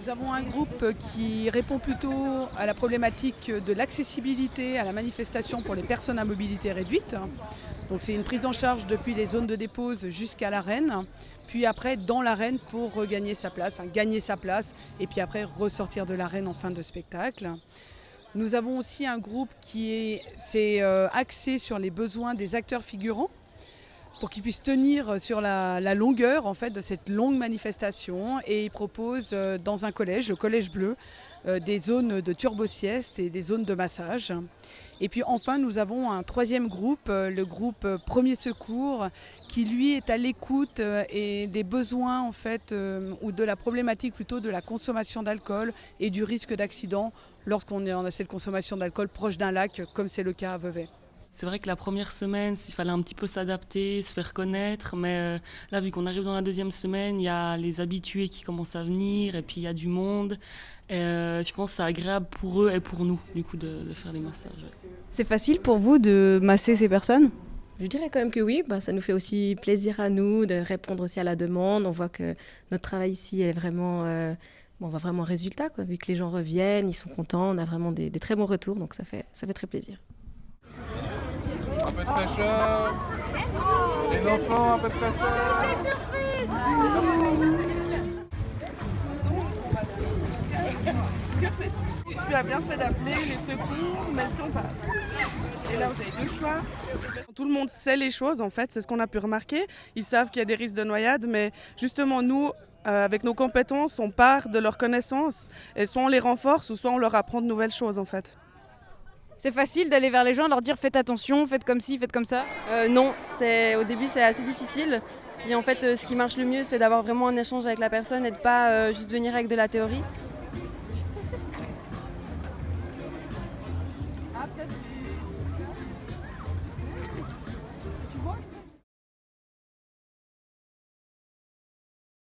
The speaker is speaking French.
Nous avons un groupe qui répond plutôt à la problématique de l'accessibilité à la manifestation pour les personnes à mobilité réduite. Donc c'est une prise en charge depuis les zones de dépose jusqu'à l'arène, puis après dans l'arène pour regagner sa place, enfin gagner sa place, et puis après ressortir de l'arène en fin de spectacle. Nous avons aussi un groupe qui est axé sur les besoins des acteurs figurants, pour qu'ils puissent tenir sur la longueur en fait, de cette longue manifestation. Et ils proposent dans un collège, le Collège Bleu, des zones de turbo-sieste et des zones de massage. Et puis enfin, nous avons un troisième groupe, le groupe Premier Secours, qui lui est à l'écoute et des besoins en fait, ou de la problématique plutôt de la consommation d'alcool et du risque d'accident lorsqu'on est en cette consommation d'alcool proche d'un lac, comme c'est le cas à Vevey. C'est vrai que la première semaine, il fallait un petit peu s'adapter, se faire connaître, mais là, vu qu'on arrive dans la deuxième semaine, il y a les habitués qui commencent à venir, et puis il y a du monde. Et, je pense que c'est agréable pour eux et pour nous, du coup, de faire des massages. Ouais. C'est facile pour vous de masser ces personnes ? Je dirais quand même que oui, ça nous fait aussi plaisir à nous de répondre aussi à la demande. On voit que notre travail ici est vraiment, on voit vraiment résultat, quoi. Vu que les gens reviennent, ils sont contents, on a vraiment des très bons retours, donc ça fait très plaisir. Un peu de fraîcheur. Les enfants, un peu de fraîcheur. Tu as bien fait d'appeler les secours, mais le temps passe. Et là, vous avez deux choix. Tout le monde sait les choses, en fait, c'est ce qu'on a pu remarquer. Ils savent qu'il y a des risques de noyade, mais justement, nous, avec nos compétences, on part de leurs connaissances. Et soit on les renforce, ou soit on leur apprend de nouvelles choses, en fait. C'est facile d'aller vers les gens, leur dire faites attention, faites comme ci, faites comme ça ? Non, au début c'est assez difficile. Et en fait, ce qui marche le mieux, c'est d'avoir vraiment un échange avec la personne et de pas juste venir avec de la théorie. Ah, peut-être.